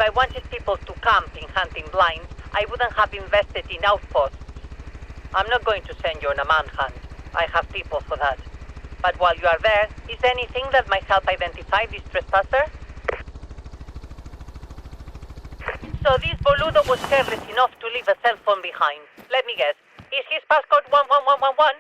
I wanted people to camp in hunting blinds, I wouldn't have invested in outposts. I'm not going to send you on a manhunt. I have people for that. But while you are there, is there anything that might help identify this trespasser? So this boludo was careless enough to leave a cell phone behind. Let me guess. Is his passcode 11111?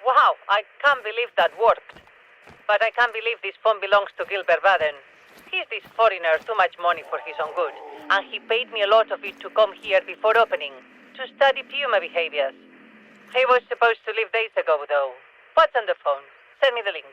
Wow, I can't believe that worked. But I can't believe this phone belongs to Gilbert Baden. He's this foreigner, too much money for his own good. And he paid me a lot of it to come here before opening, to study puma behaviors. He was supposed to leave days ago, though. What's on the phone? Send me the link.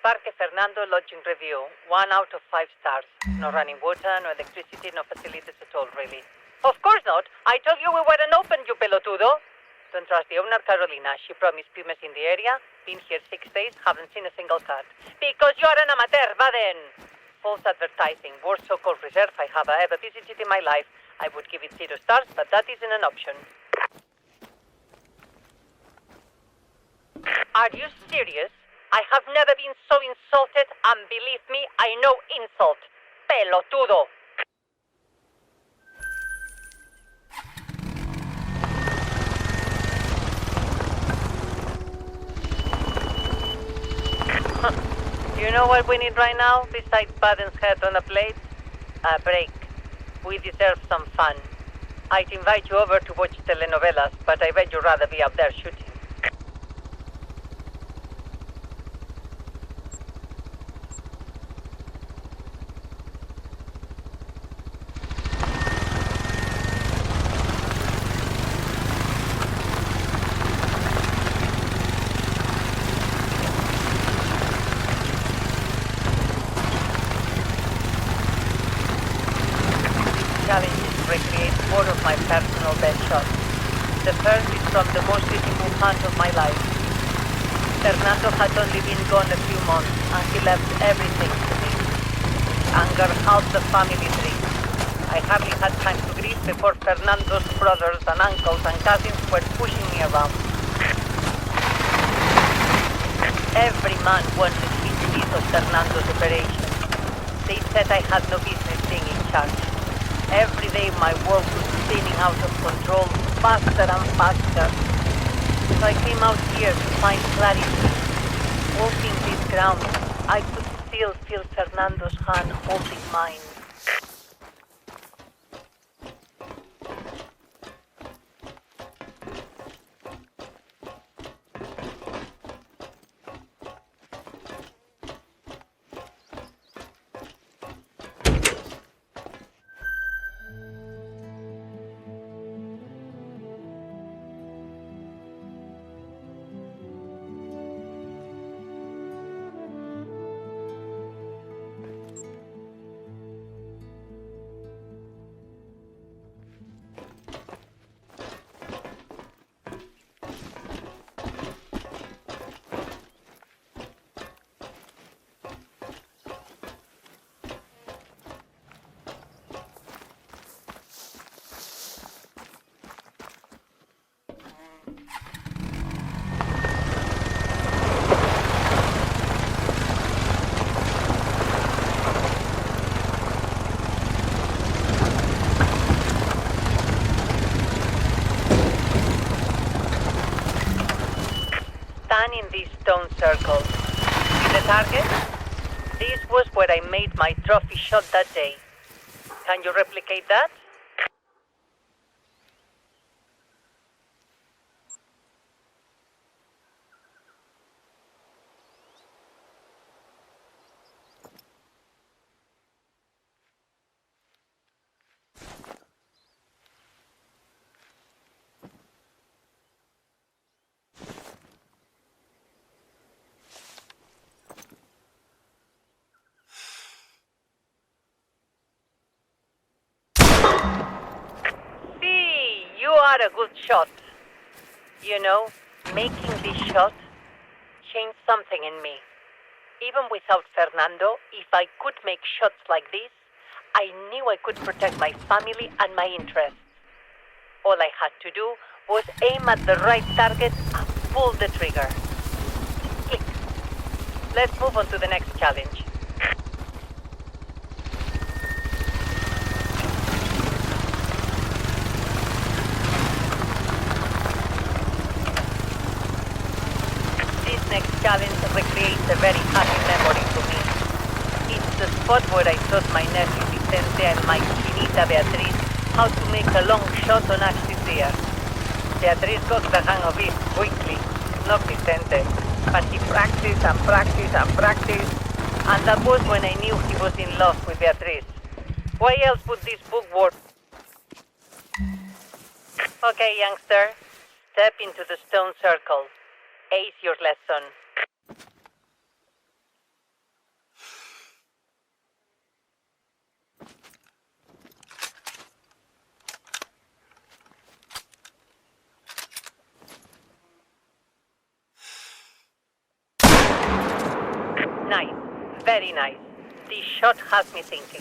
Parque Fernando lodging review. 1 out of 5 stars. No running water, no electricity, no facilities at all, really. Of course not. I told you we weren't open, you pelotudo. Don't trust the owner, Carolina. She promised pumas in the area. Been here 6 days, haven't seen a single cat. Because you're an amateur, Baden. False advertising. Worst so-called reserve I have ever visited in my life. I would give it 0 stars, but that isn't an option. Are you serious? I have never been so insulted, and believe me, I know insult. Pelotudo. You know what we need right now, besides Baden's head on a plate? A break. We deserve some fun. I'd invite you over to watch telenovelas, but I bet you'd rather be up there shooting. Challenges recreate 4 of my personal best shots. The first is from the most difficult hunt of my life. Fernando had only been gone a few months, and he left everything to me. Anger half the family drink. I hardly had time to grieve before Fernando's brothers and uncles and cousins were pushing me around. Every man wanted his piece of Fernando's operation. They said I had no business being in charge. Every day my world was spinning out of control, faster and faster. So I came out here to find clarity. Walking this ground, I could still feel Fernando's hand holding mine. man in this stone circle. See the target? This was where I made my trophy shot that day. Can you replicate that? You are a good shot. You know, making this shot changed something in me. Even without Fernando, if I could make shots like this, I knew I could protect my family and my interests. All I had to do was aim at the right target and pull the trigger. Click. Let's move on to the next challenge. Next challenge recreates a very happy memory to me. It's the spot where I taught my nephew Vicente and my chinita Beatriz how to make a long shot on axis deer. Beatriz got the hang of it quickly, not Vicente, but he practiced and practiced and practiced, and that was when I knew he was in love with Beatriz. Why else would this book work? Okay, youngster, step into the stone circle. Ace your lesson. Nice. Very nice. This shot has me thinking.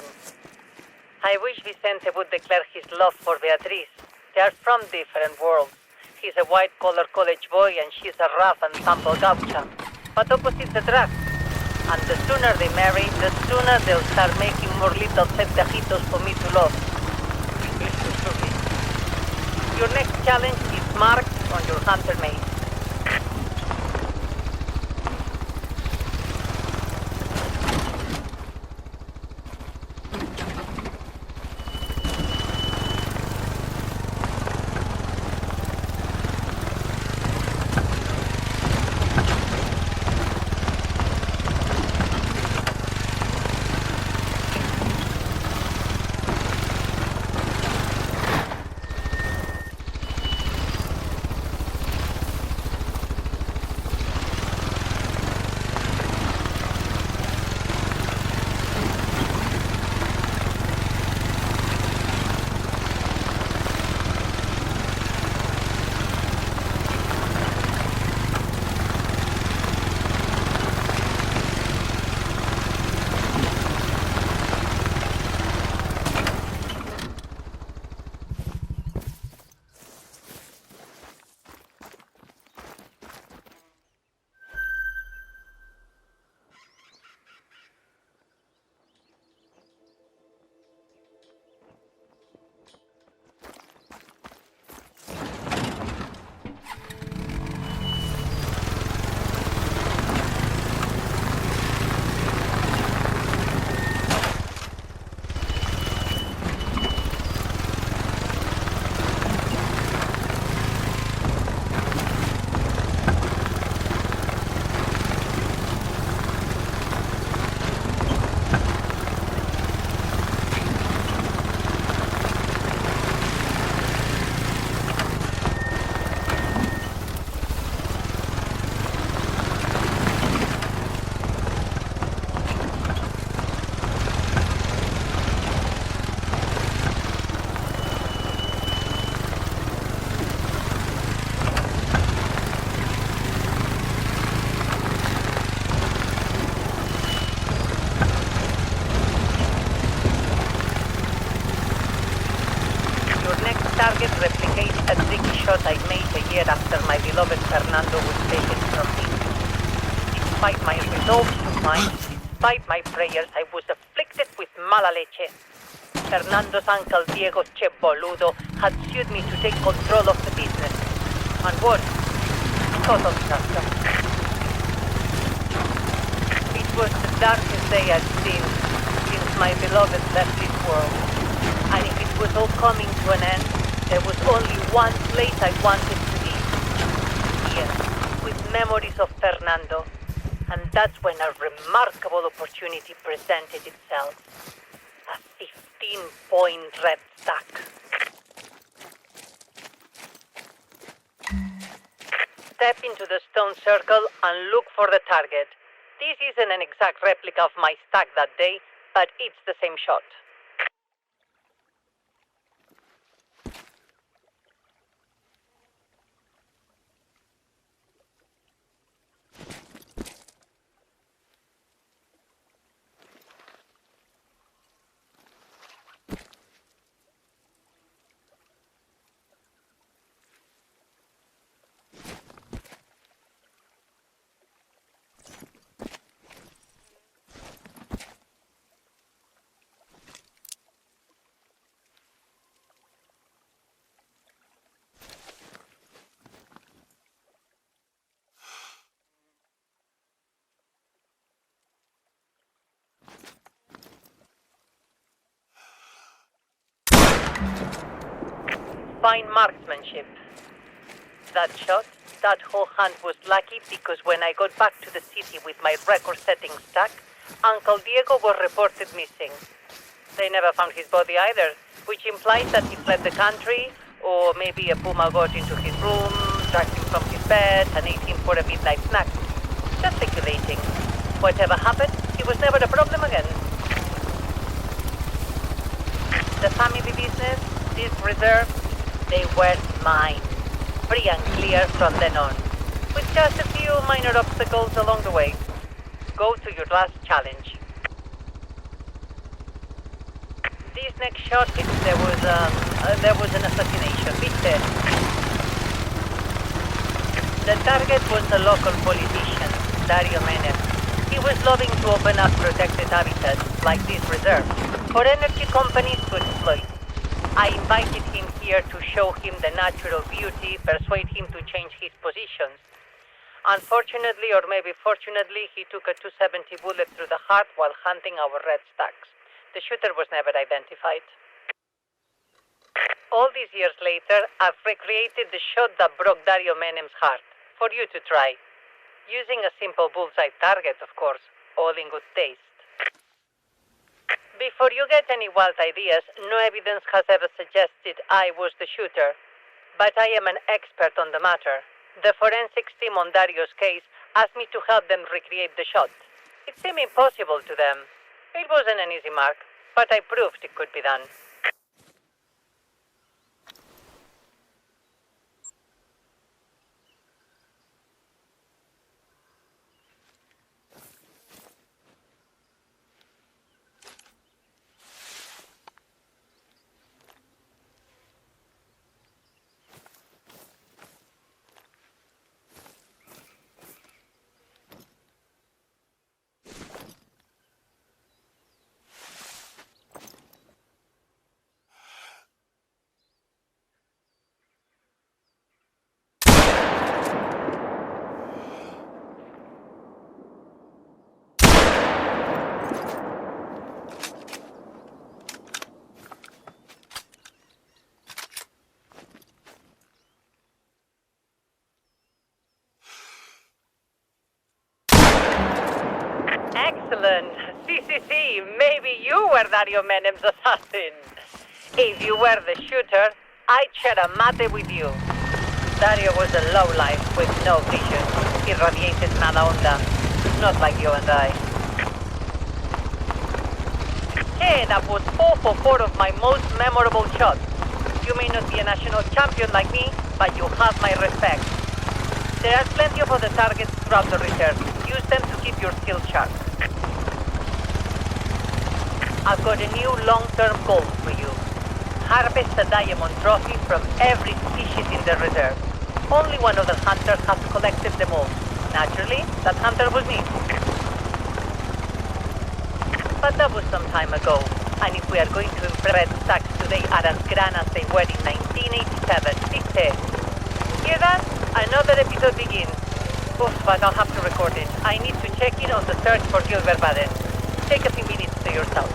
I wish Vicente would declare his love for Beatriz. They are from different worlds. He's a white-collar college boy and she's a rough and tumble gaucha. But opposites attract. And the sooner they marry, the sooner they'll start making more little certejitos for me to love. Your next challenge is marked on your hunter mate. Target replicates a tricky shot I made a year after my beloved Fernando was taken from me. Despite my resolve to find, despite my prayers, I was afflicted with mala leche. Fernando's uncle Diego Che Boludo had sued me to take control of the business. And what? Total disaster. was the darkest day I'd seen since my beloved left this world. And if it was all coming to an end, there was only one place I wanted to be. Here, with memories of Fernando. And that's when a remarkable opportunity presented itself. A 15-point red stack. Step into the stone circle and look for the target. This isn't an exact replica of my stack that day, but it's the same shot. Fine marksmanship. That shot, that whole hunt was lucky because when I got back to the city with my record-setting stack, Uncle Diego was reported missing. They never found his body either, which implies that he fled the country, or maybe a puma got into his room, dragged him from his bed, and ate him for a midnight snack. Just speculating. Whatever happened, he was never a problem again. The family business, this reserve, they were mine. Free and clear from then on. With just a few minor obstacles along the way. Go to your last challenge. This next shot, there was an assassination. Viste? The target was a local politician, Dario Menem. He was lobbying to open up protected habitats, like this reserve, for energy companies to exploit. I invited him here to show him the natural beauty, persuade him to change his positions. Unfortunately, or maybe fortunately, he took a 270 bullet through the heart while hunting our red stacks. The shooter was never identified. All these years later, I've recreated the shot that broke Dario Menem's heart, for you to try. Using a simple bullseye target, of course, all in good taste. Before you get any wild ideas, no evidence has ever suggested I was the shooter. But I am an expert on the matter. The forensics team on Dario's case asked me to help them recreate the shot. It seemed impossible to them. It wasn't an easy mark, but I proved it could be done. Excellent. See, maybe you were Dario Menem's assassin. If you were the shooter, I'd share a mate with you. Dario was a lowlife with no vision. He radiated nada onda, not like you and I. Hey, that was 4 for 4 of my most memorable shots. You may not be a national champion like me, but you have my respect. There are plenty of other targets throughout the reserve. Use them to keep your skills sharp. I've got a new long-term goal for you. Harvest a diamond trophy from every species in the reserve. Only one other hunter has collected them all. Naturally, that hunter was me. But that was some time ago, and if we are going to impress stacks today are as grand as they were in 1987, ¿viste? Hear that? Another episode begins. Oof, but I'll have to record it. I need to check in on the search for Gilbert Baden. Take a few minutes to yourself.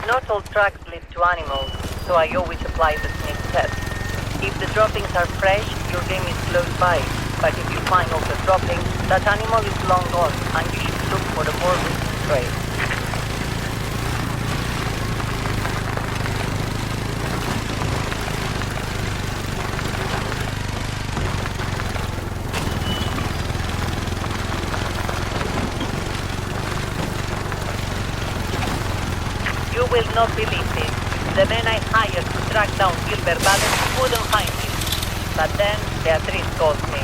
Not all tracks lead to animals, so I always apply the sneak test. If the droppings are fresh, your game is close by. But if you find all the droppings, that animal is long gone, and you should look for a more recent trail. You will not believe this. The men I hired to track down Gilbert Baden couldn't find him. But then Beatrice called me.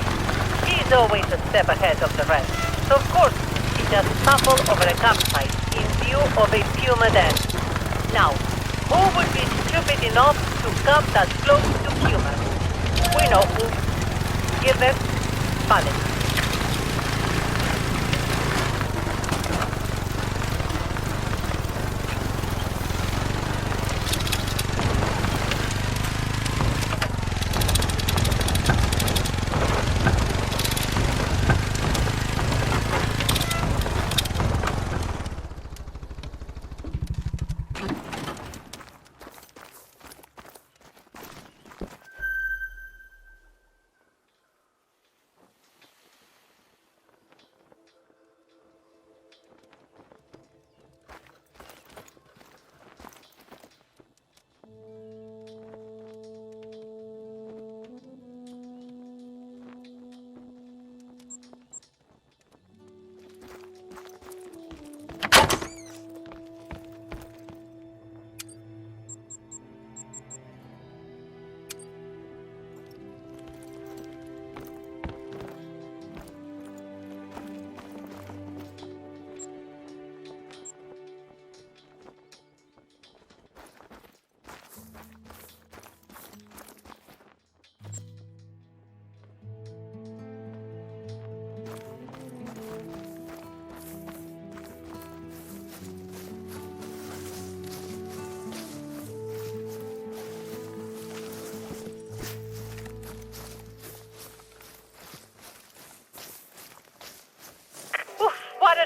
He's always a step ahead of the rest. So of course, she just stumbled over a campsite in view of a Puma den. Now, who would be stupid enough to come that close to Puma? We know who. Gilbert Baden.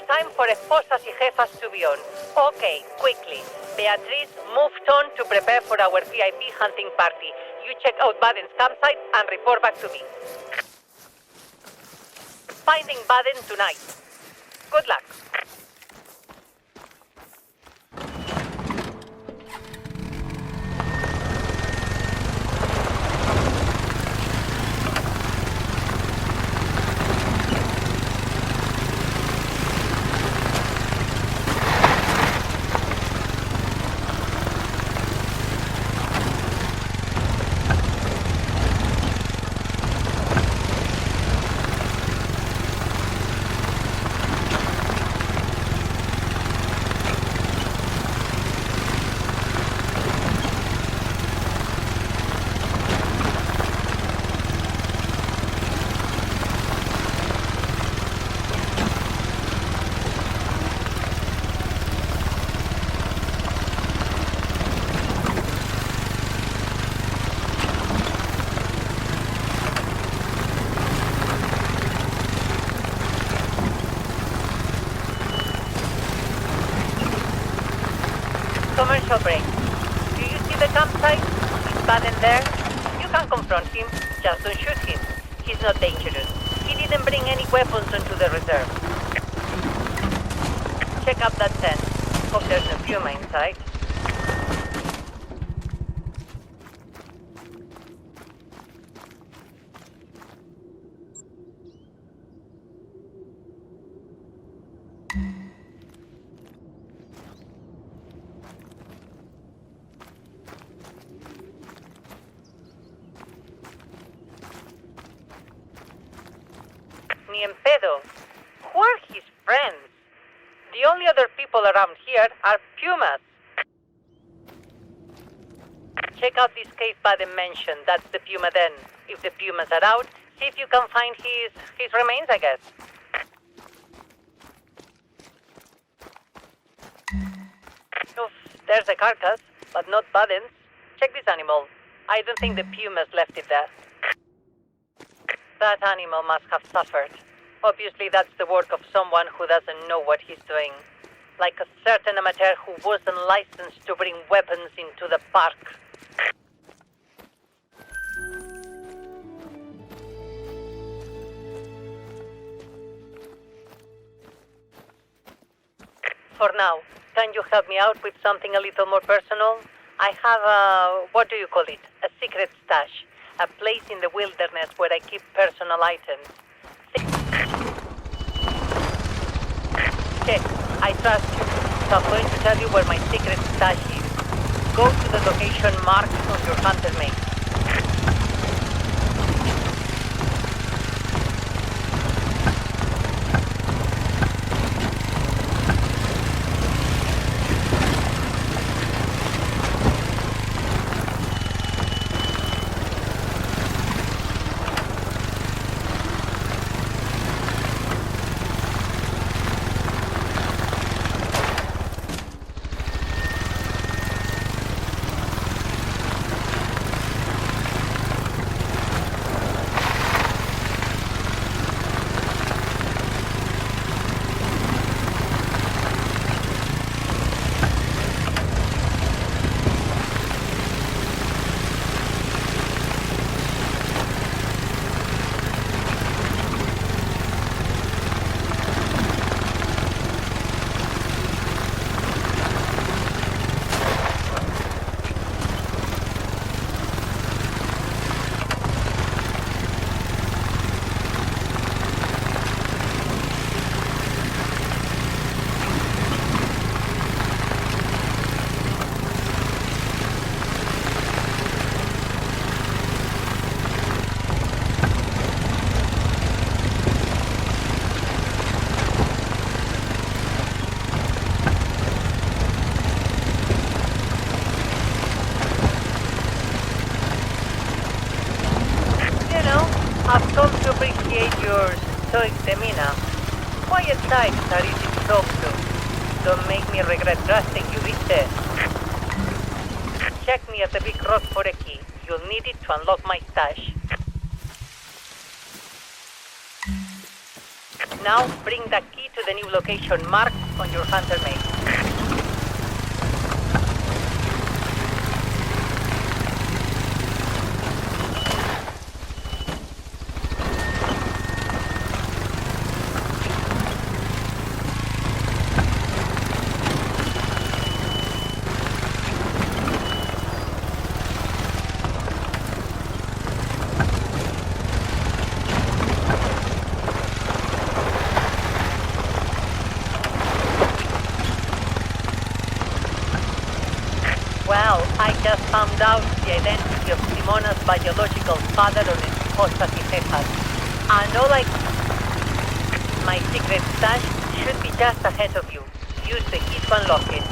time for esposas y jefas to be on. Okay, quickly. Beatriz moved on to prepare for our VIP hunting party. You check out Baden's campsite and report back to me. Finding Baden tonight. Good luck. Commercial break. Do you see the campsite? Is Baden there? You can confront him. Just don't shoot him. He's not dangerous. He didn't bring any weapons onto the reserve. Check up that tent. Hope there's no Puma inside. Ni en pedo. Who are his friends? The only other people around here are Pumas. Check out this cave by the mansion. That's the Puma den. If the Pumas are out, see if you can find his remains, I guess. Oof, there's a carcass, but not Baden's. Check this animal. I don't think the Pumas left it there. That animal must have suffered. Obviously, that's the work of someone who doesn't know what he's doing. Like a certain amateur who wasn't licensed to bring weapons into the park. For now, can you help me out with something a little more personal? I have a, what do you call it? A secret stash. A place in the wilderness where I keep personal items. Check, I trust you. So I'm going to tell you where my secret stash is. Go to the location marked on your hunter map. I've come to appreciate your stoic demeanor. Quiet types are easy to talk to. Don't make me regret trusting you, ¿viste? Check me at the big rock for a key. You'll need it to unlock my stash. Now bring the key to the new location marked on your hunter map. Well, I just found out the identity of Simona's biological father on his esposa Tijejas. And all my secret stash should be just ahead of you. Use the key to unlock it.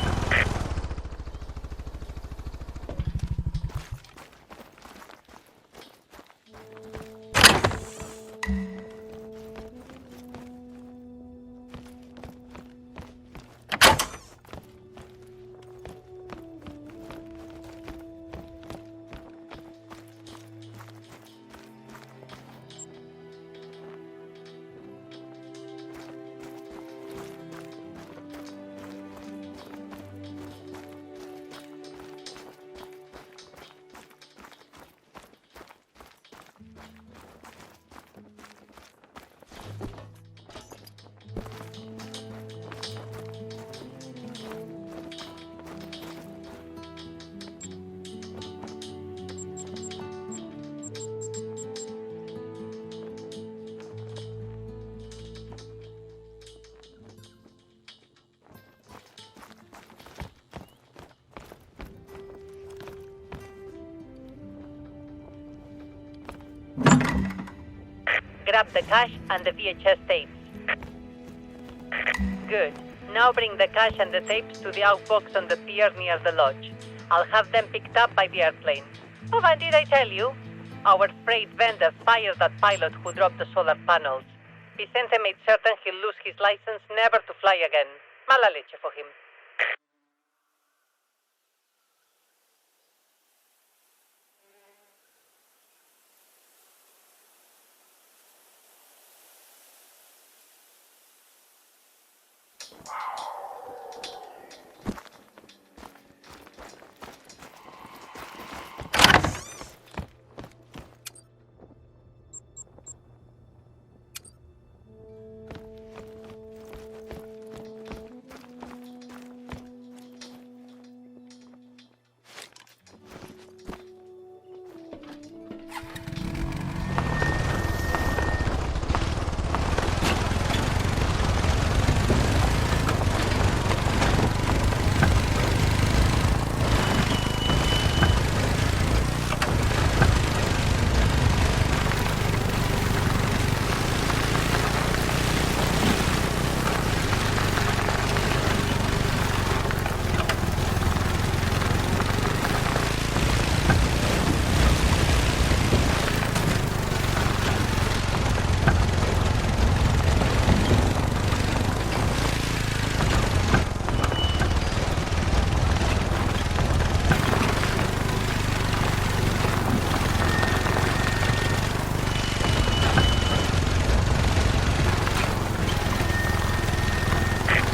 Grab the cash and the VHS tapes. Good. Now bring the cash and the tapes to the outbox on the pier near the lodge. I'll have them picked up by the airplane. Oh, and did I tell you? Our freight vendor fired that pilot who dropped the solar panels. Vicente made certain he'll lose his license never to fly again. Mala leche for him.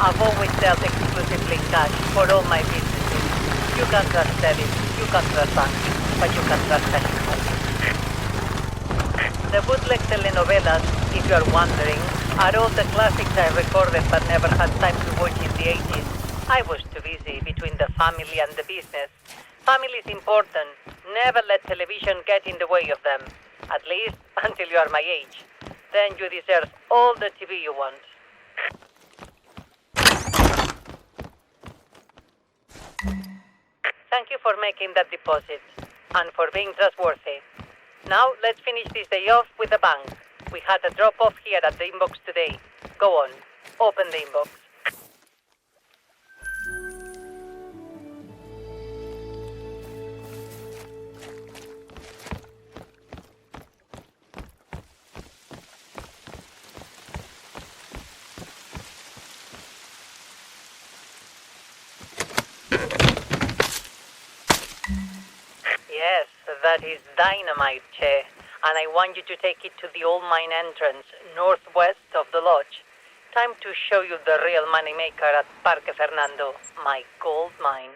I've always dealt exclusively in cash for all my businesses. You can trust debit, you can trust banks, but you can trust cash. The bootleg telenovelas, if you're wondering, are all the classics I recorded but never had time to watch in the 80s. I was too busy between the family and the business. Family is important. Never let television get in the way of them. At least until you are my age. Then you deserve all the TV you want. Thank you for making that deposit, and for being trustworthy. Now, let's finish this day off with a bang. We had a drop-off here at the inbox today. Go on, open the inbox. Yes, that is dynamite, Che. And I want you to take it to the old mine entrance, northwest of the lodge. Time to show you the real moneymaker at Parque Fernando, my gold mine.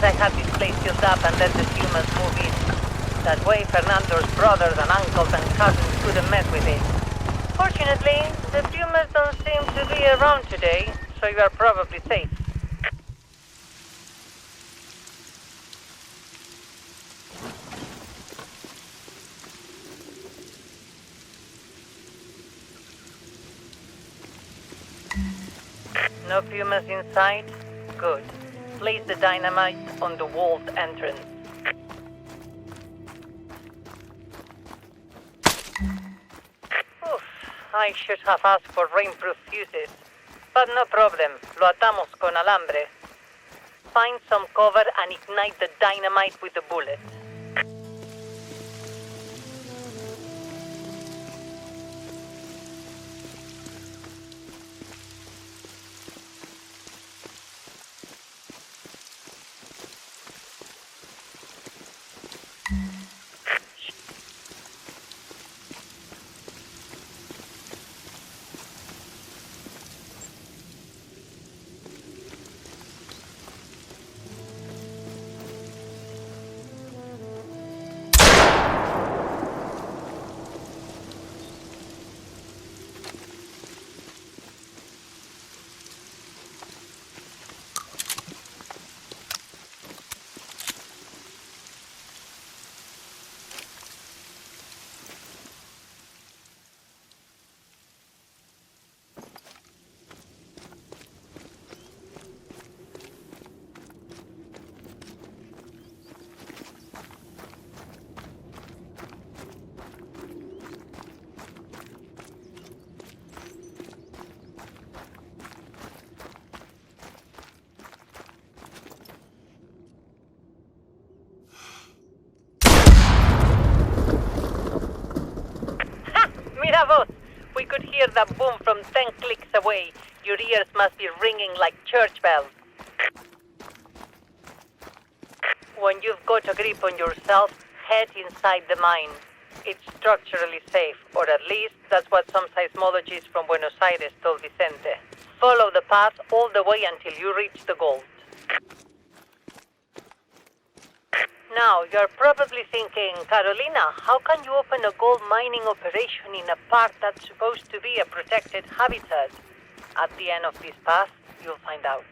I had this place built up and let the humans move in. That way Fernando's brothers and uncles and cousins couldn't mess with it. Fortunately, the humans don't seem to be around today, so you are probably safe. No humans inside? Good. Place the dynamite on the walled entrance. Oof, I should have asked for rainproof fuses. But no problem, lo atamos con alambre. Find some cover and ignite the dynamite with the bullets. Mira vos, we could hear that boom from 10 clicks away. Your ears must be ringing like church bells. When you've got a grip on yourself, head inside the mine. It's structurally safe, or at least that's what some seismologists from Buenos Aires told Vicente. Follow the path all the way until you reach the gold. Now, you're probably thinking, Carolina, how can you open a gold mining operation in a park that's supposed to be a protected habitat? At the end of this path, you'll find out.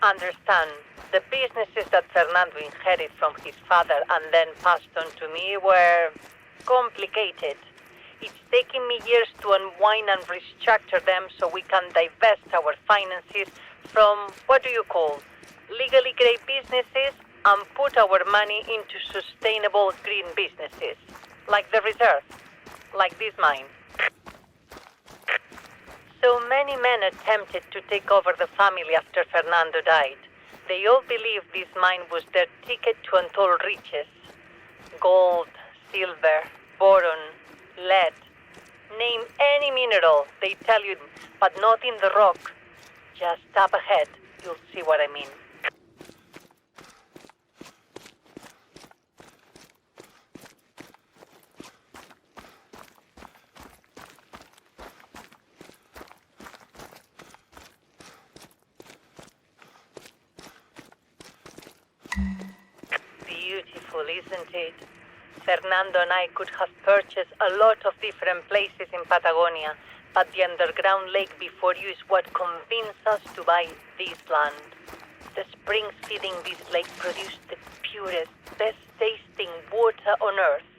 Understand, the businesses that Fernando inherited from his father and then passed on to me were complicated. It's taken me years to unwind and restructure them so we can divest our finances from, what do you call, legally great businesses and put our money into sustainable green businesses, like the reserve, like this mine. So many men attempted to take over the family after Fernando died. They all believed this mine was their ticket to untold riches. Gold, silver, boron, lead. Name any mineral, they tell you, but not in the rock. Just up ahead, you'll see what I mean. Beautiful, isn't it? Fernando and I could have purchased a lot of different places in Patagonia, but the underground lake before you is what convinced us to buy this land. The springs feeding this lake produce the purest, best-tasting water on earth.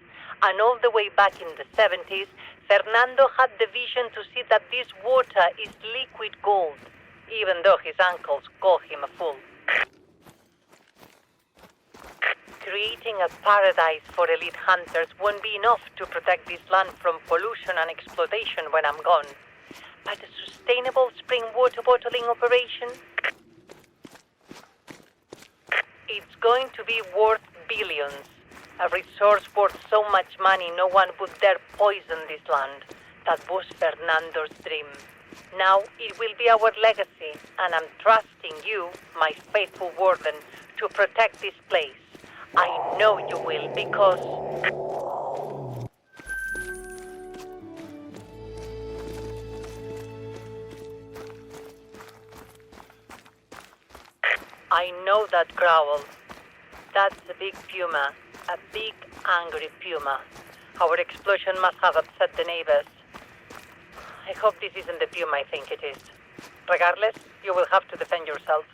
And all the way back in the 70s, Fernando had the vision to see that this water is liquid gold, even though his uncles call him a fool. Creating a paradise for elite hunters won't be enough to protect this land from pollution and exploitation when I'm gone. But a sustainable spring water bottling operation? It's going to be worth billions. A resource worth so much money no one would dare poison this land. That was Fernando's dream. Now it will be our legacy, and I'm trusting you, my faithful warden, to protect this place. I know you will, because... I know that growl. That's a big puma. A big, angry puma. Our explosion must have upset the neighbors. I hope this isn't the puma I think it is. Regardless, you will have to defend yourself.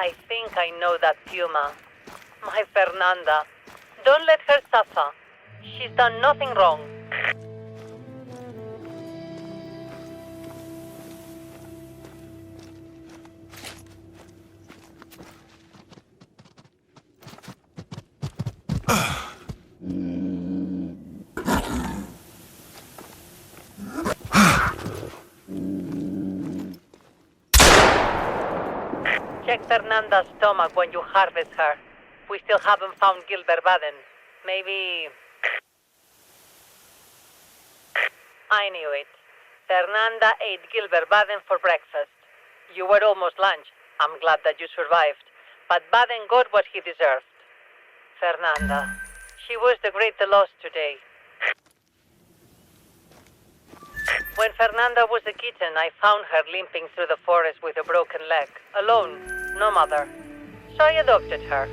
I think I know that Puma. My Fernanda. Don't let her suffer. She's done nothing wrong. Check Fernanda's stomach when you harvest her. We still haven't found Gilbert Baden. Maybe... I knew it. Fernanda ate Gilbert Baden for breakfast. You were almost lunch. I'm glad that you survived. But Baden got what he deserved. Fernanda. She was the great loss today. When Fernanda was a kitten, I found her limping through the forest with a broken leg. Alone. No mother. So I adopted her.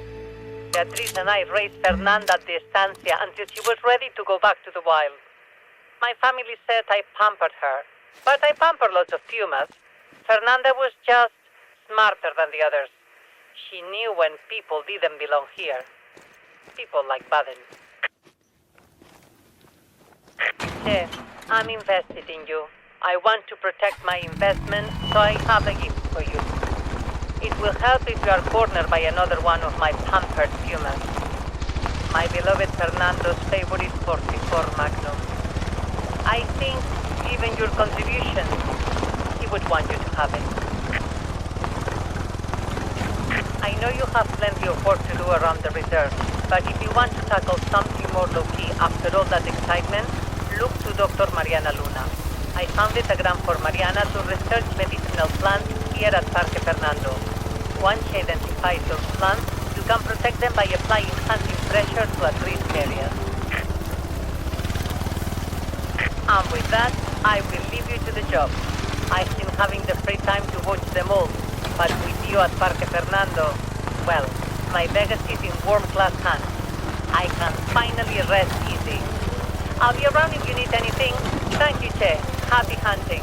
Beatriz and I raised Fernanda at the estancia until she was ready to go back to the wild. My family said I pampered her, but I pamper lots of pumas. Fernanda was just smarter than the others. She knew when people didn't belong here. People like Baden. Che, I'm invested in you. I want to protect my investment, so I have a gift for you. It will help if you are cornered by another one of my pampered pumas. My beloved Fernando's favorite 44 Magnum. I think, given your contribution, he would want you to have it. I know you have plenty of work to do around the reserve, but if you want to tackle something more low-key after all that excitement, look to Dr. Mariana Luna. I founded a grant for Mariana to research medicinal plants here at Parque Fernando. Once she identifies those plants, you can protect them by applying hunting pressure to at-risk areas. And with that, I will leave you to the job. I've been having the free time to watch them all, but with you at Parque Fernando, well, my Vegas is in world-class hands. I can finally rest easy. I'll be around if you need anything. Thank you, Che. Happy hunting.